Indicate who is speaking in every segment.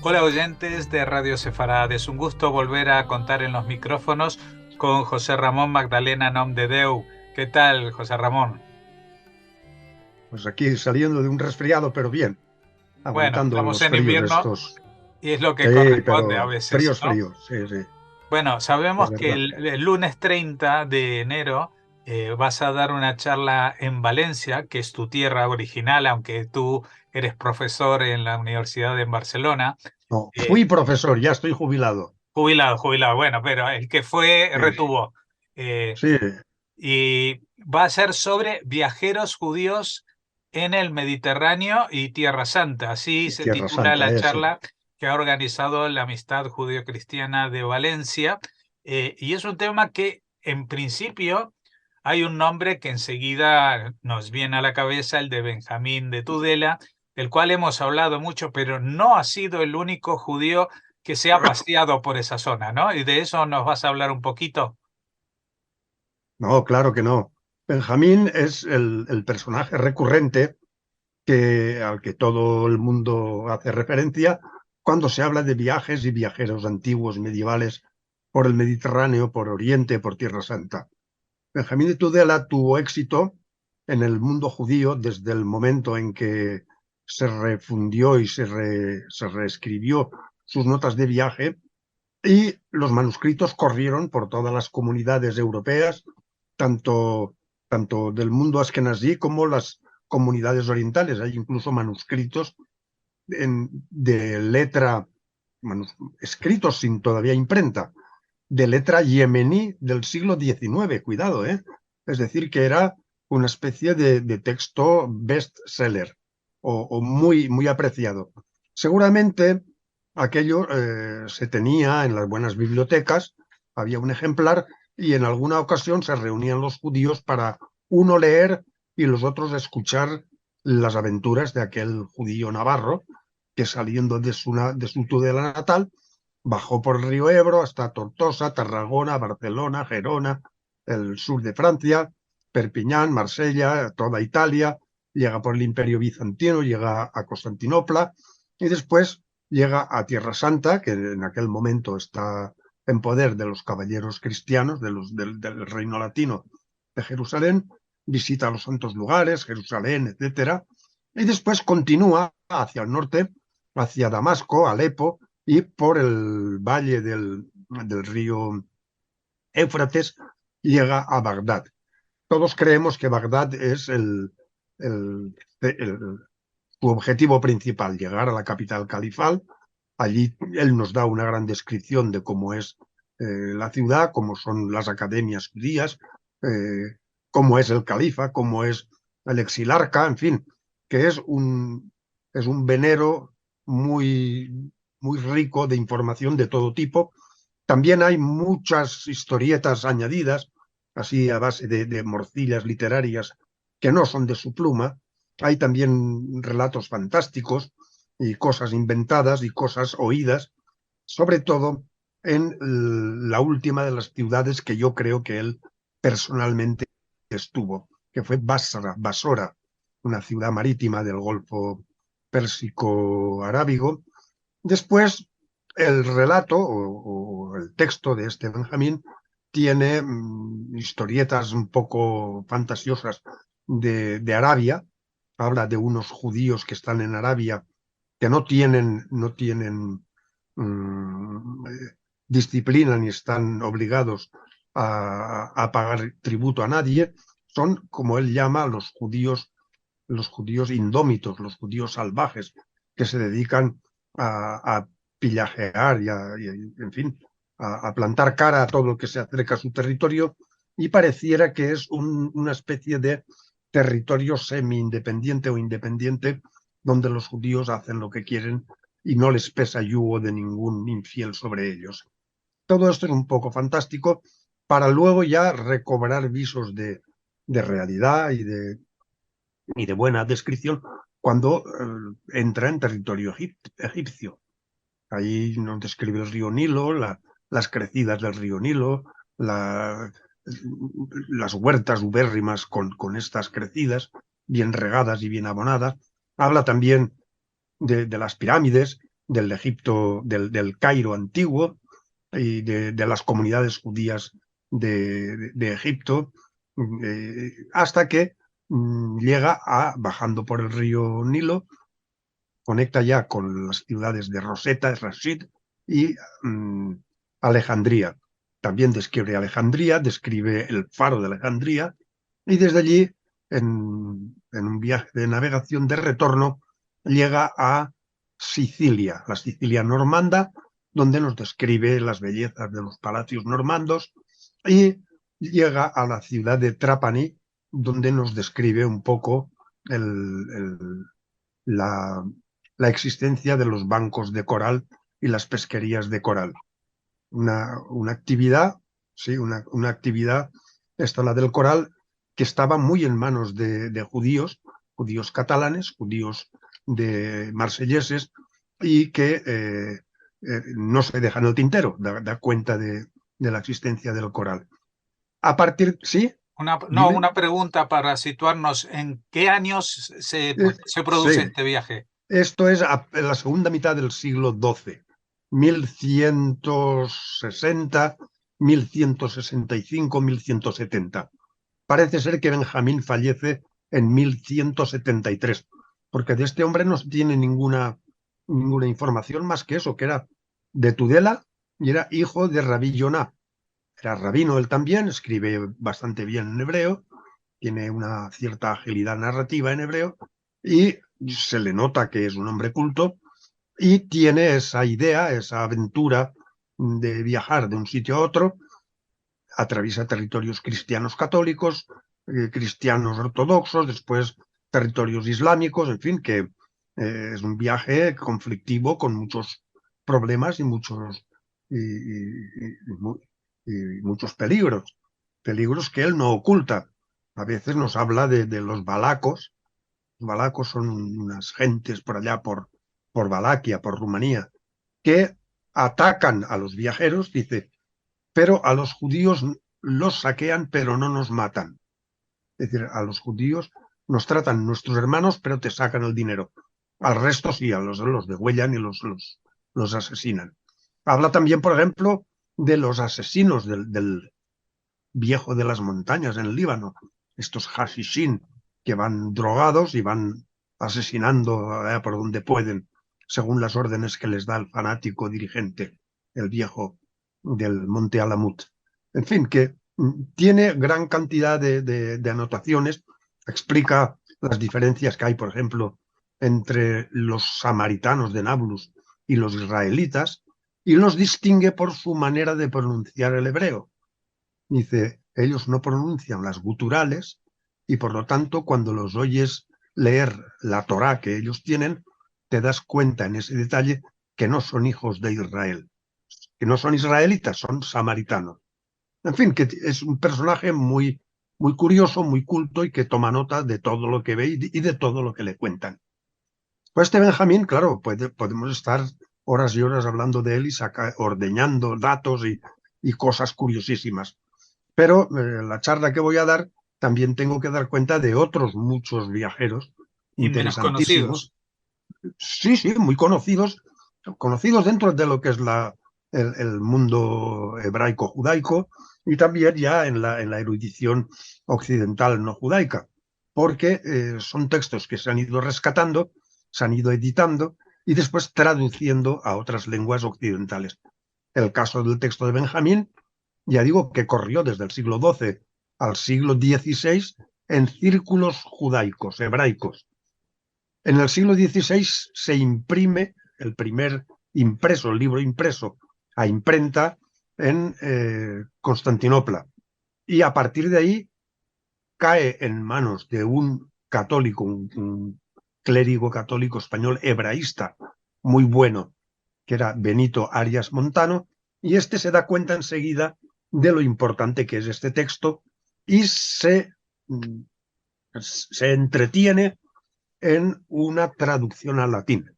Speaker 1: Hola oyentes de Radio Sefarad, es un gusto volver a contar en los micrófonos con José Ramón Magdalena Nomdedeu. ¿Qué tal, José Ramón?
Speaker 2: Pues aquí saliendo de un resfriado, pero bien,
Speaker 1: Bueno,
Speaker 2: aguantando
Speaker 1: estamos
Speaker 2: los
Speaker 1: en
Speaker 2: fríos
Speaker 1: invierno
Speaker 2: estos.
Speaker 1: y es lo que
Speaker 2: Sí,
Speaker 1: corresponde a
Speaker 2: pero
Speaker 1: veces,
Speaker 2: fríos,
Speaker 1: ¿no?
Speaker 2: fríos, sí, sí,
Speaker 1: Bueno,
Speaker 2: es
Speaker 1: sabemos que
Speaker 2: verdad.
Speaker 1: el lunes 30 de enero vas a dar una charla en Valencia, que es tu tierra original, aunque tú eres profesor en la Universidad de Barcelona.
Speaker 2: No,
Speaker 1: Eh,
Speaker 2: fui profesor, ya estoy jubilado.
Speaker 1: Jubilado, jubilado, bueno, pero el que fue
Speaker 2: Sí,
Speaker 1: retuvo. Eh,
Speaker 2: sí,
Speaker 1: y va a ser sobre viajeros judíos en el Mediterráneo y Tierra Santa. Así
Speaker 2: y
Speaker 1: se
Speaker 2: Tierra
Speaker 1: titula
Speaker 2: Santa,
Speaker 1: la
Speaker 2: ese.
Speaker 1: charla que ha organizado la Amistad Judío-Cristiana de Valencia. Y es un tema que, en principio, hay un nombre que enseguida nos viene a la cabeza, el de Benjamín de Tudela, del cual hemos hablado mucho, pero no ha sido el único judío que se ha paseado por esa zona, ¿no? Y de eso nos vas a hablar un poquito.
Speaker 2: No, claro que no. Benjamín es el personaje recurrente al que todo el mundo hace referencia cuando se habla de viajes y viajeros antiguos medievales por el Mediterráneo, por Oriente, por Tierra Santa. Benjamín de Tudela tuvo éxito en el mundo judío desde el momento en que se refundió y se reescribió sus notas de viaje y los manuscritos corrieron por todas las comunidades europeas, tanto, tanto del mundo askenazí como las comunidades orientales. Hay incluso manuscritos de letra, escritos sin todavía imprenta, de letra yemení del siglo XIX, cuidado, ¿eh? Es decir, que era una especie de texto bestseller o muy, muy apreciado. Seguramente aquello se tenía en las buenas bibliotecas, había un ejemplar y en alguna ocasión se reunían los judíos para uno leer y los otros escuchar las aventuras de aquel judío navarro que saliendo de su Tudela natal bajó por el río Ebro hasta Tortosa, Tarragona, Barcelona, Gerona, el sur de Francia, Perpiñán, Marsella, toda Italia, llega por el Imperio Bizantino, llega a Constantinopla y después llega a Tierra Santa, que en aquel momento está en poder de los caballeros cristianos del Reino Latino de Jerusalén, visita los santos lugares, Jerusalén, etcétera, y después continúa hacia el norte, hacia Damasco, Alepo, y por el valle del río Éufrates llega a Bagdad. Todos creemos que Bagdad es el- su objetivo principal, llegar a la capital califal. Allí él nos da una gran descripción de cómo es la ciudad, cómo son las academias judías, eh, cómo es el califa, cómo es el exilarca, en fin, que es un venero muy, muy rico de información de todo tipo. También hay muchas historietas añadidas, así a base de morcillas literarias que no son de su pluma. Hay también relatos fantásticos y cosas inventadas y cosas oídas, sobre todo en la última de las ciudades que yo creo que él personalmente estuvo, que fue Basora, una ciudad marítima del Golfo Pérsico Arábigo. Después, el relato o el texto de este Benjamín tiene historietas un poco fantasiosas de Arabia. Habla de unos judíos que están en Arabia que no tienen disciplina ni están obligados a pagar tributo a nadie. Son, como él llama, los judíos indómitos, los judíos salvajes, que se dedican a pillajear en fin, a plantar cara a todo lo que se acerca a su territorio y pareciera que es una especie de territorio semi-independiente o independiente donde los judíos hacen lo que quieren y no les pesa yugo de ningún infiel sobre ellos. Todo esto es un poco fantástico para luego ya recobrar visos de realidad y de buena descripción cuando entra en territorio egipcio. Ahí nos describe el río Nilo, las crecidas del río Nilo, la, las huertas ubérrimas con estas crecidas, bien regadas y bien abonadas. Habla también de las pirámides del Egipto, del Cairo antiguo y de las comunidades judías de Egipto, hasta que llega bajando por el río Nilo, conecta ya con las ciudades de Rosetta, Rashid y Alejandría. También describe Alejandría, describe el faro de Alejandría, y desde allí, en un viaje de navegación de retorno, llega a Sicilia, la Sicilia normanda, donde nos describe las bellezas de los palacios normandos, y llega a la ciudad de Trapani, donde nos describe un poco la, la existencia de los bancos de coral y las pesquerías de coral. Una actividad, sí, una actividad, esta la del coral, que estaba muy en manos de judíos, judíos catalanes, judíos de marselleses, y que no se deja en el tintero, da cuenta de la existencia del coral. A partir, sí,
Speaker 1: No,
Speaker 2: dime.
Speaker 1: una pregunta para situarnos. ¿En qué años se produce
Speaker 2: Sí,
Speaker 1: este viaje?
Speaker 2: esto es en la segunda mitad del siglo XII, 1160, 1165, 1170. Parece ser que Benjamín fallece en 1173, porque de este hombre no se tiene ninguna información más que eso, que era de Tudela y era hijo de Rabí Yonah. Era rabino él también, escribe bastante bien en hebreo, tiene una cierta agilidad narrativa en hebreo y se le nota que es un hombre culto y tiene esa idea, esa aventura de viajar de un sitio a otro, atraviesa territorios cristianos católicos, cristianos ortodoxos, después territorios islámicos, en fin, que es un viaje conflictivo con muchos problemas y muchos peligros que él no oculta. A veces nos habla de los balacos. Los balacos son unas gentes por allá, por Valaquia, por Rumanía, que atacan a los viajeros, dice, pero a los judíos los saquean, pero no nos matan. Es decir, a los judíos nos tratan nuestros hermanos, pero te sacan el dinero. Al resto sí, a los degüellan y los asesinan. Habla también, por ejemplo, de los asesinos del viejo de las montañas en el Líbano, estos hashishin que van drogados y van asesinando por donde pueden, según las órdenes que les da el fanático dirigente, el viejo del Monte Alamut. En fin, que tiene gran cantidad de anotaciones, explica las diferencias que hay, por ejemplo, entre los samaritanos de Nablus y los israelitas, y los distingue por su manera de pronunciar el hebreo. Dice, ellos no pronuncian las guturales y por lo tanto cuando los oyes leer la Torá que ellos tienen, te das cuenta en ese detalle que no son hijos de Israel, que no son israelitas, son samaritanos. En fin, que es un personaje muy curioso, muy culto y que toma nota de todo lo que ve y de todo lo que le cuentan. Pues este Benjamín, claro, podemos estar horas y horas hablando de él y ordeñando datos y cosas curiosísimas. Pero la charla que voy a dar también tengo que dar cuenta de otros muchos viajeros
Speaker 1: Y menos
Speaker 2: interesantísimos.
Speaker 1: conocidos.
Speaker 2: Sí, sí, muy conocidos, conocidos dentro de lo que es el mundo hebraico-judaico y también ya en la erudición occidental no judaica, porque son textos que se han ido rescatando, se han ido editando y después traduciendo a otras lenguas occidentales. El caso del texto de Benjamín, ya digo que corrió desde el siglo XII al siglo XVI en círculos judaicos, hebraicos. En el siglo XVI se imprime el primer impreso, el libro impreso a imprenta en Constantinopla. Y a partir de ahí cae en manos de un católico, un clérigo católico español hebraísta muy bueno, que era Benito Arias Montano, y este se da cuenta enseguida de lo importante que es este texto y se entretiene en una traducción al latín.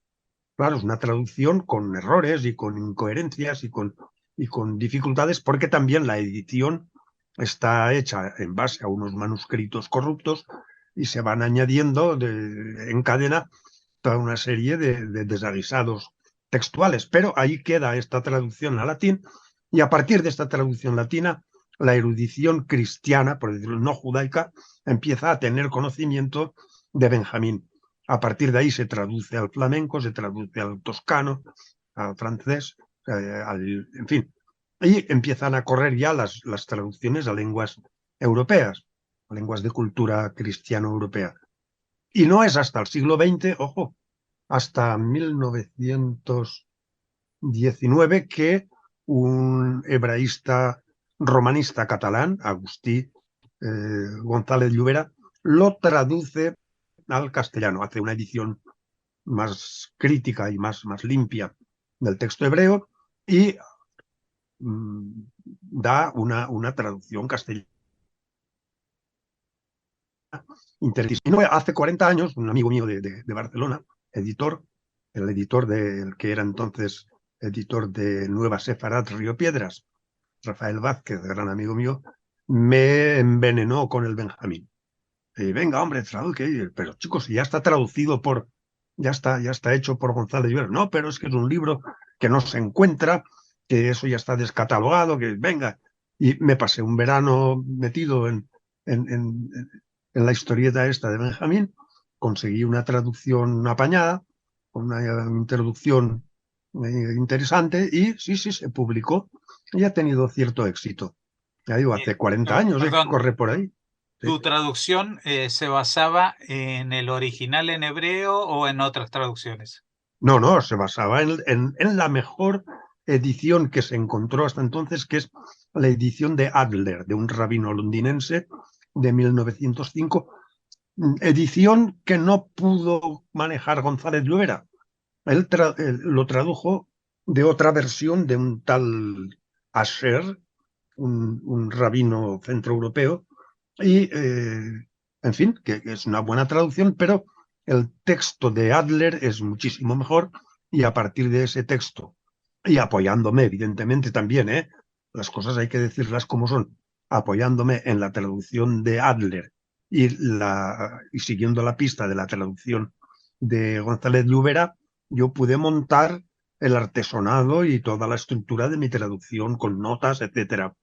Speaker 2: Claro, es una traducción con errores y con incoherencias y con dificultades, porque también la edición está hecha en base a unos manuscritos corruptos y se van añadiendo en cadena toda una serie de desaguisados textuales, pero ahí queda esta traducción a latín, y a partir de esta traducción latina, la erudición cristiana, por decirlo no judaica, empieza a tener conocimiento de Benjamín. A partir de ahí se traduce al flamenco, se traduce al toscano, al francés, en fin, y empiezan a correr ya las traducciones a lenguas europeas, a lenguas de cultura cristiano-europea. Y no es hasta el siglo XX, ojo, hasta 1919 que un hebraísta romanista catalán, Agustí González Llobera, lo traduce al castellano, hace una edición más crítica y más limpia del texto hebreo y da una traducción castellana interesante. Hace 40 años, un amigo mío de Barcelona, editor, el editor del que era entonces editor de Nueva Sefarat Río Piedras, Rafael Vázquez, gran amigo mío, me envenenó con el Benjamín. Y venga, hombre, traduzca. Pero chicos, ya está traducido ya está hecho por González Llobera. No, pero es que es un libro que no se encuentra, que eso ya está descatalogado, que venga. Y me pasé un verano metido en la historieta esta de Benjamín, conseguí una traducción apañada, una introducción interesante, y sí, se publicó y ha tenido cierto éxito. Ya digo, hace 40 años que
Speaker 1: Perdón,
Speaker 2: corre por ahí. Sí.
Speaker 1: ¿tu traducción se basaba en el original en hebreo o en otras traducciones?
Speaker 2: No, se basaba en la mejor edición que se encontró hasta entonces, que es la edición de Adler, de un rabino londinense de 1905, edición que no pudo manejar González Llobera. Él lo tradujo de otra versión de un tal Asher, un rabino centroeuropeo, y, en fin, que es una buena traducción, pero el texto de Adler es muchísimo mejor, y a partir de ese texto, y apoyándome, evidentemente también, las cosas hay que decirlas como son, apoyándome en la traducción de Adler y siguiendo la pista de la traducción de González Llobera, yo pude montar el artesonado y toda la estructura de mi traducción con notas, etcétera.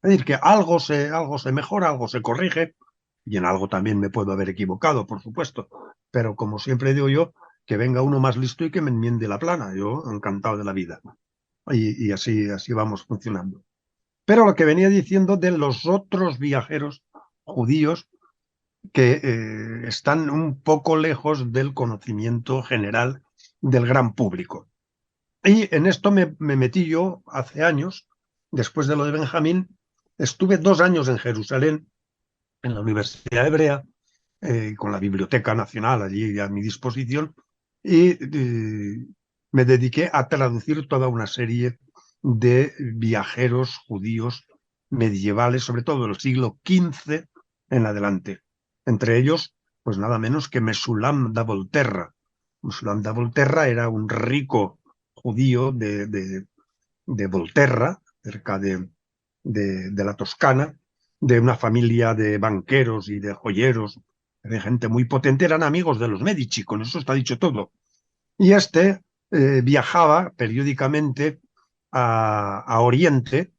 Speaker 2: Es decir, que algo se mejora, algo se corrige, y en algo también me puedo haber equivocado, por supuesto. Pero como siempre digo yo, que venga uno más listo y que me enmiende la plana. Yo encantado de la vida. Y así vamos funcionando. Pero lo que venía diciendo de los otros viajeros judíos que están un poco lejos del conocimiento general del gran público. Y en esto me metí yo hace años, después de lo de Benjamín. Estuve 2 años en Jerusalén, en la Universidad Hebrea, con la Biblioteca Nacional allí a mi disposición, y me dediqué a traducir toda una serie de viajeros judíos medievales, sobre todo del siglo XV en adelante. Entre ellos, pues nada menos que Mesulam da Volterra. Mesulam da Volterra era un rico judío de Volterra, cerca de la Toscana, de una familia de banqueros y de joyeros, de gente muy potente, eran amigos de los Medici, con eso está dicho todo. Y viajaba periódicamente a Oriente,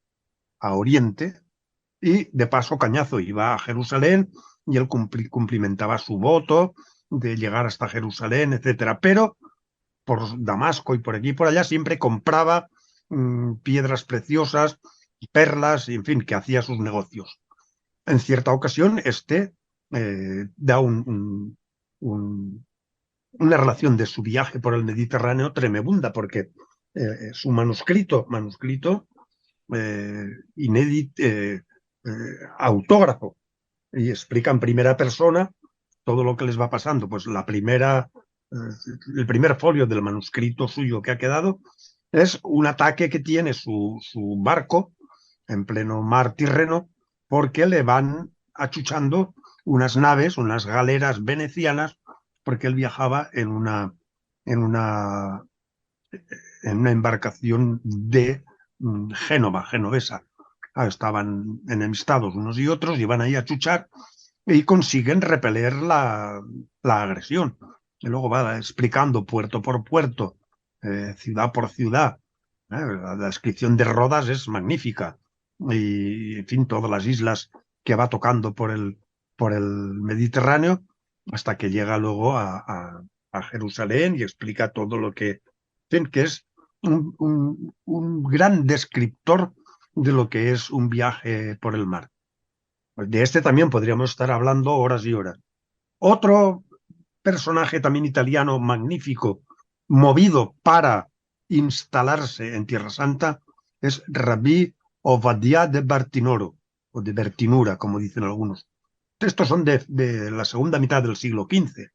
Speaker 2: y de paso Cañazo iba a Jerusalén, y él cumplimentaba su voto de llegar hasta Jerusalén, etcétera. Pero por Damasco y por aquí y por allá siempre compraba piedras preciosas, perlas, y en fin, que hacía sus negocios. En cierta ocasión, da una relación de su viaje por el Mediterráneo tremenda, porque su manuscrito inédito, autógrafo, y explica en primera persona todo lo que les va pasando. Pues el primer folio del manuscrito suyo que ha quedado es un ataque que tiene su barco en pleno mar Tirreno, porque le van achuchando unas naves, unas galeras venecianas, porque él viajaba en una embarcación de Génova, genovesa. Estaban enemistados unos y otros, y van ahí a chuchar y consiguen repeler la agresión. Y luego va explicando puerto por puerto ciudad por ciudad. La descripción de Rodas es magnífica. Y, en fin, todas las islas que va tocando por el Mediterráneo hasta que llega luego a Jerusalén y explica todo lo que, en fin, que es un gran descriptor de lo que es un viaje por el mar. De este también podríamos estar hablando horas y horas. Otro personaje también italiano magnífico, movido para instalarse en Tierra Santa, es Rabbi Ovadia de Bartinoro, o de Bertinura, como dicen algunos. Estos son de la segunda mitad del siglo XV.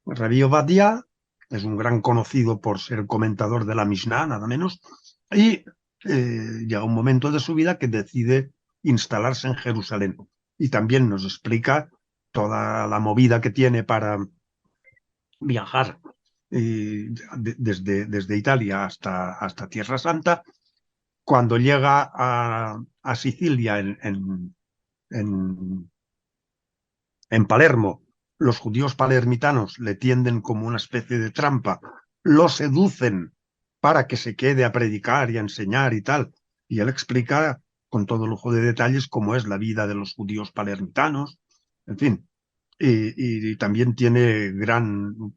Speaker 2: Rabbi Ovadia es un gran conocido por ser comentador de la Mishnah, nada menos, y llega un momento de su vida que decide instalarse en Jerusalén. Y también nos explica toda la movida que tiene para viajar desde Italia hasta Tierra Santa. Cuando llega a Sicilia, en, en Palermo, los judíos palermitanos le tienden como una especie de trampa, lo seducen para que se quede a predicar y a enseñar y tal. Y él explica con todo lujo de detalles cómo es la vida de los judíos palermitanos, en fin. Y también tiene gran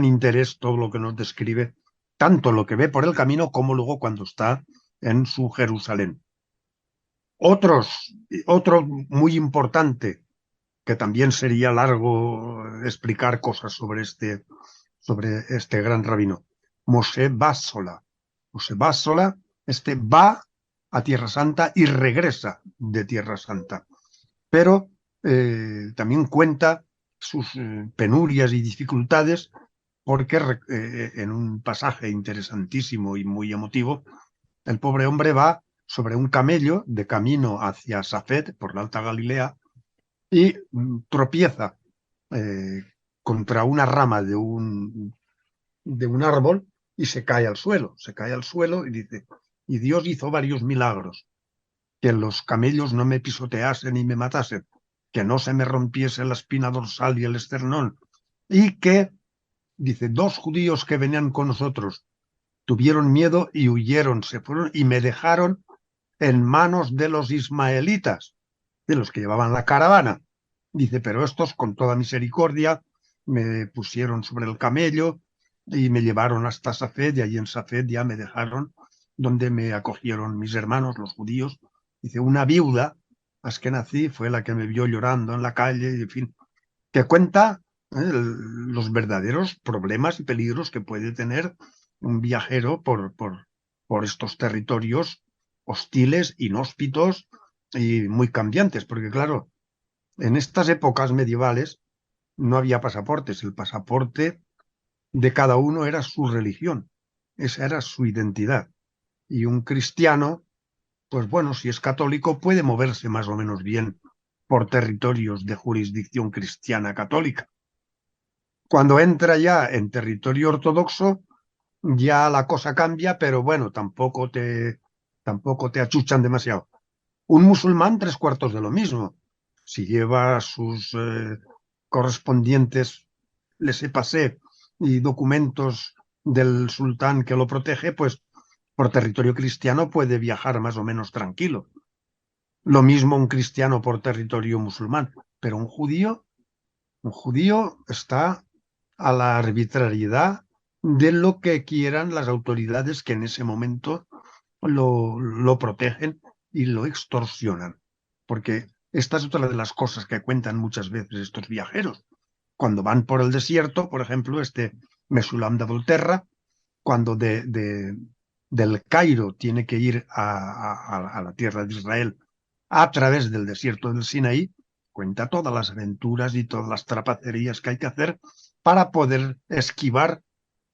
Speaker 2: interés todo lo que nos describe, tanto lo que ve por el camino como luego cuando está en su Jerusalén. Otro muy importante, que también sería largo explicar cosas sobre este gran rabino, Moshe Bassola. Moshe Bassola, va a Tierra Santa y regresa de Tierra Santa, pero también cuenta sus penurias y dificultades porque en un pasaje interesantísimo y muy emotivo, el pobre hombre va sobre un camello de camino hacia Safed, por la Alta Galilea, y tropieza eh, contra una rama de un árbol y se cae al suelo. Se cae al suelo y dice, y Dios hizo varios milagros, que los camellos no me pisoteasen y me matasen, que no se me rompiese la espina dorsal y el esternón, y que, dice, dos judíos que venían con nosotros tuvieron miedo y huyeron, se fueron y me dejaron en manos de los ismaelitas, de los que llevaban la caravana. Dice, pero estos con toda misericordia me pusieron sobre el camello y me llevaron hasta Safed, y allí en Safed ya me dejaron donde me acogieron mis hermanos, los judíos. Dice, una viuda, askenazí, fue la que me vio llorando en la calle, y en fin, que cuenta los verdaderos problemas y peligros que puede tener un viajero por estos territorios hostiles, inhóspitos y muy cambiantes, porque claro, en estas épocas medievales no había pasaportes, el pasaporte de cada uno era su religión, esa era su identidad. Y un cristiano, pues bueno, si es católico, puede moverse más o menos bien por territorios de jurisdicción cristiana católica. Cuando entra ya en territorio ortodoxo, ya la cosa cambia, pero bueno, tampoco te achuchan demasiado. Un musulmán, tres cuartos de lo mismo. Si lleva sus correspondientes laissez-passer y documentos del sultán que lo protege, pues por territorio cristiano puede viajar más o menos tranquilo. Lo mismo un cristiano por territorio musulmán, pero un judío está a la arbitrariedad de lo que quieran las autoridades que en ese momento lo protegen y lo extorsionan. Porque esta es otra de las cosas que cuentan muchas veces estos viajeros. Cuando van por el desierto, por ejemplo, Mesulam de Volterra, cuando del Cairo tiene que ir a la tierra de Israel a través del desierto del Sinaí, cuenta todas las aventuras y todas las trapacerías que hay que hacer para poder esquivar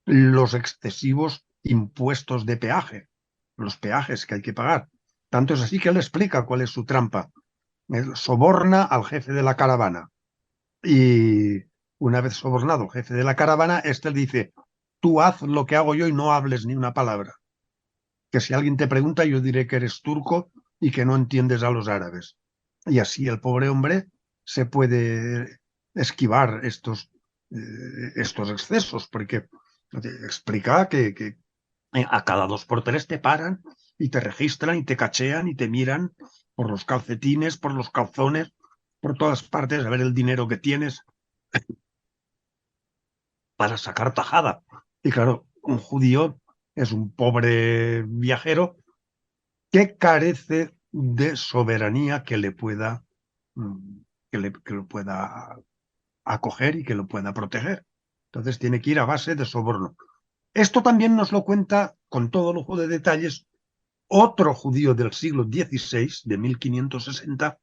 Speaker 2: los excesivos impuestos de peaje, los peajes que hay que pagar. Tanto es así que él explica cuál es su trampa. Él soborna al jefe de la caravana y una vez sobornado el jefe de la caravana, le dice, tú haz lo que hago yo y no hables ni una palabra. Que si alguien te pregunta, yo diré que eres turco y que no entiendes a los árabes. Y así el pobre hombre se puede esquivar estos excesos, porque Explica que a cada 2 por 3 te paran y te registran y te cachean y te miran por los calcetines, por los calzones, por todas partes, a ver el dinero que tienes para sacar tajada. Y claro, un judío es un pobre viajero que carece de soberanía que le pueda, que lo pueda acoger y que lo pueda proteger. Entonces tiene que ir a base de soborno. Esto también nos lo cuenta con todo lujo de detalles otro judío del siglo XVI, de 1560,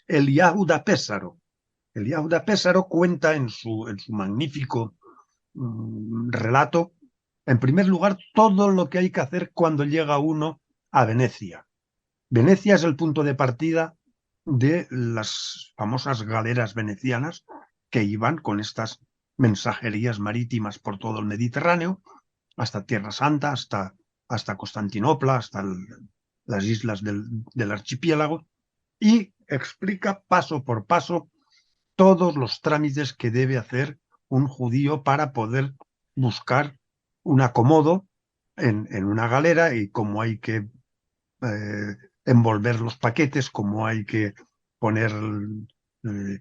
Speaker 2: Eliyahu da Pésaro. Eliyahu da Pésaro cuenta en su magnífico relato, en primer lugar, todo lo que hay que hacer cuando llega uno a Venecia. Venecia es el punto de partida de las famosas galeras venecianas que iban con estas mensajerías marítimas por todo el Mediterráneo, hasta Tierra Santa, hasta Constantinopla, hasta las islas del archipiélago, y explica paso por paso todos los trámites que debe hacer un judío para poder buscar un acomodo en una galera y cómo hay que envolver los paquetes, cómo hay que poner eh,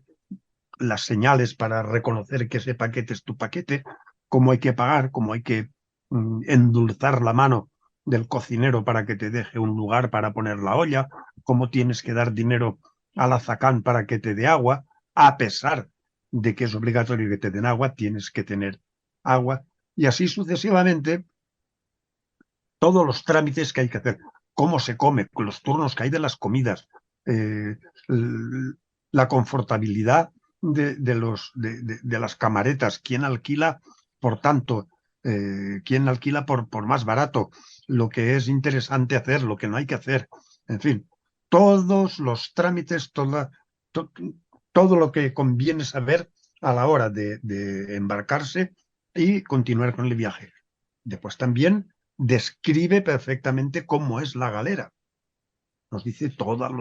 Speaker 2: las señales para reconocer que ese paquete es tu paquete, cómo hay que pagar, cómo hay que endulzar la mano del cocinero para que te deje un lugar para poner la olla, cómo tienes que dar dinero al azacán para que te dé agua, a pesar de que es obligatorio que te den agua, tienes que tener agua, y así sucesivamente todos los trámites que hay que hacer, cómo se come, los turnos que hay de las comidas, eh, la confortabilidad de las camaretas, quién alquila, por tanto, quién alquila por más barato, lo que es interesante hacer, lo que no hay que hacer, en fin, todos los trámites, to- todo lo que conviene saber a la hora de embarcarse y continuar con el viaje. Después también describe perfectamente cómo es la galera. Nos dice todas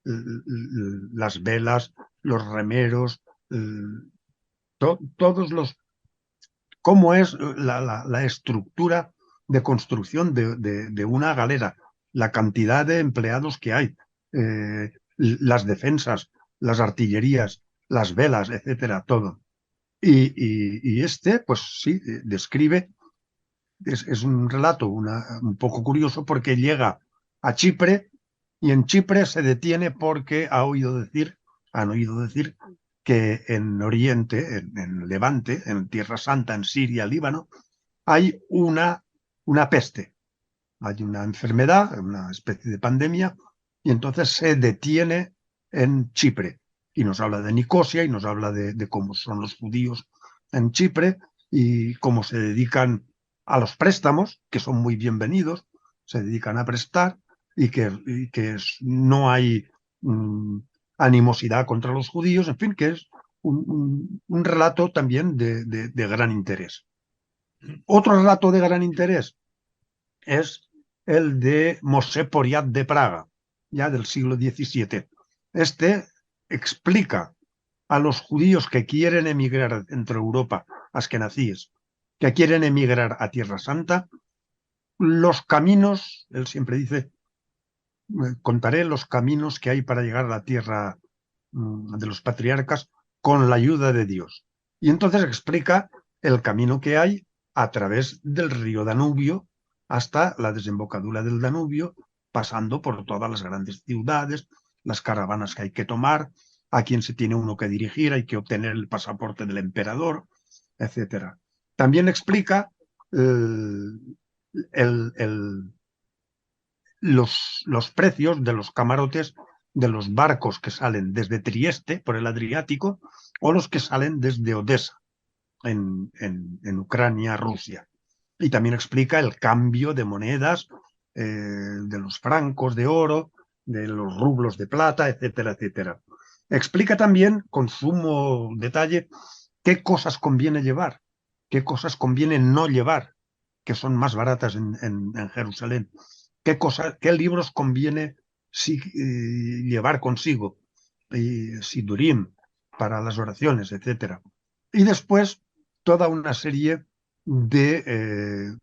Speaker 2: las velas, los remeros, todos los, cómo es la estructura de construcción de una galera, la cantidad de empleados que hay, las defensas, las artillerías, las velas, etcétera, todo. Y este, pues sí, describe. Es un relato un poco curioso porque llega a Chipre y en Chipre se detiene porque han oído decir que en Oriente, en Levante, en Tierra Santa, en Siria, Líbano, hay una peste, hay una enfermedad, una especie de pandemia, y entonces se detiene en Chipre. Y nos habla de Nicosia y nos habla de cómo son los judíos en Chipre y cómo se dedican a los préstamos, que son muy bienvenidos, se dedican a prestar y que no hay mm, animosidad contra los judíos, en fin, que es un relato también de gran interés. Otro relato de gran interés es el de Mosè Poriat de Praga, ya del siglo XVII. Este explica a los judíos que quieren emigrar entre Europa, askenazíes, que quieren emigrar a Tierra Santa, los caminos, él siempre dice, contaré los caminos que hay para llegar a la tierra de los patriarcas con la ayuda de Dios. Y entonces explica el camino que hay a través del río Danubio hasta la desembocadura del Danubio, pasando por todas las grandes ciudades, las caravanas que hay que tomar, a quién se tiene uno que dirigir, hay que obtener el pasaporte del emperador, etcétera. También explica el, el, los precios de los camarotes de los barcos que salen desde Trieste por el Adriático o los que salen desde Odessa en Ucrania, Rusia. Y también explica el cambio de monedas, de los francos de oro, de los rublos de plata, etcétera, etcétera. Explica también, con sumo detalle, qué cosas conviene llevar, qué cosas conviene no llevar, que son más baratas en Jerusalén, qué libros conviene llevar consigo, Sidurim, para las oraciones, etcétera. Y después toda una serie de,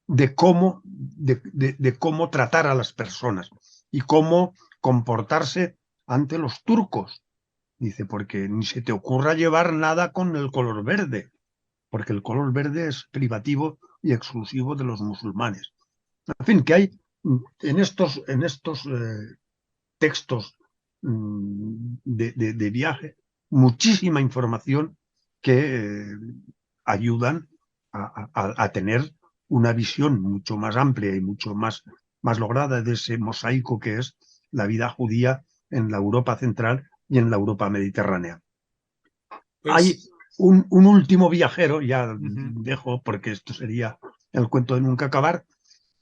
Speaker 2: de cómo tratar a las personas y cómo comportarse ante los turcos. Dice, porque ni se te ocurra llevar nada con el color verde, porque el color verde es privativo y exclusivo de los musulmanes. En fin, que hay en estos textos de viaje muchísima información que ayudan a tener una visión mucho más amplia y mucho más lograda de ese mosaico que es la vida judía en la Europa central y en la Europa mediterránea. Hay
Speaker 1: Pues,
Speaker 2: un último viajero, ya
Speaker 1: ujú.
Speaker 2: dejo porque esto sería el cuento de nunca acabar,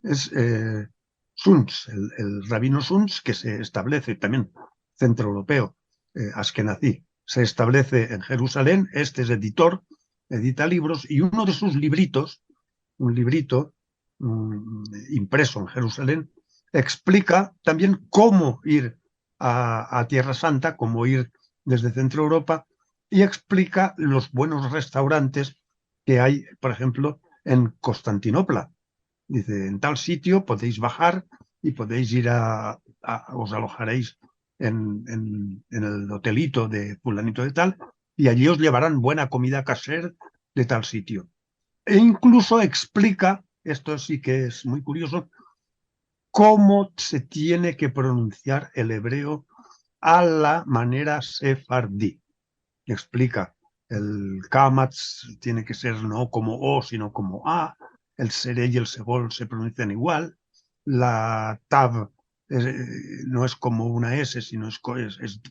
Speaker 2: es Sunz, el rabino Sunz, que se establece también centroeuropeo, askenazí, se establece en Jerusalén. Este es editor, edita libros, y uno de sus libritos, un librito impreso en Jerusalén, explica también cómo ir a Tierra Santa, cómo ir desde Centro Europa, y explica los buenos restaurantes que hay, por ejemplo, en Constantinopla. Dice, en tal sitio podéis bajar y podéis ir os alojaréis en el hotelito de fulanito de tal, y allí os llevarán buena comida kasher de tal sitio. E incluso explica, esto sí que es muy curioso, cómo se tiene que pronunciar el hebreo a la manera sefardí. Explica, el kamatz tiene que ser no como o, sino como a, el seré y el segol se pronuncian igual, la tav no es como una s, sino es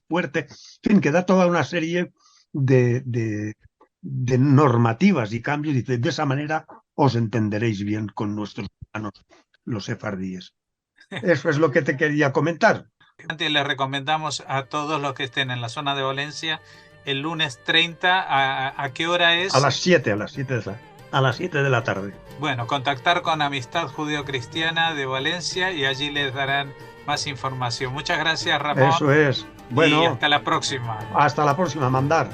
Speaker 2: fuerte. En fin, que da toda una serie de normativas y cambios. Dice, de esa manera os entenderéis bien con nuestros hermanos, los sefardíes. Eso es lo que te quería comentar.
Speaker 1: Les recomendamos a todos los que estén en la zona de Valencia el lunes 30. ¿A qué hora
Speaker 2: A
Speaker 1: es?
Speaker 2: las 7, a las 7 de la tarde.
Speaker 1: Bueno, contactar con Amistad Judío-Cristiana de Valencia y allí les darán más información. Muchas gracias, Ramón,
Speaker 2: Eso es.
Speaker 1: y
Speaker 2: Bueno,
Speaker 1: hasta la próxima.
Speaker 2: hasta la próxima, mandar.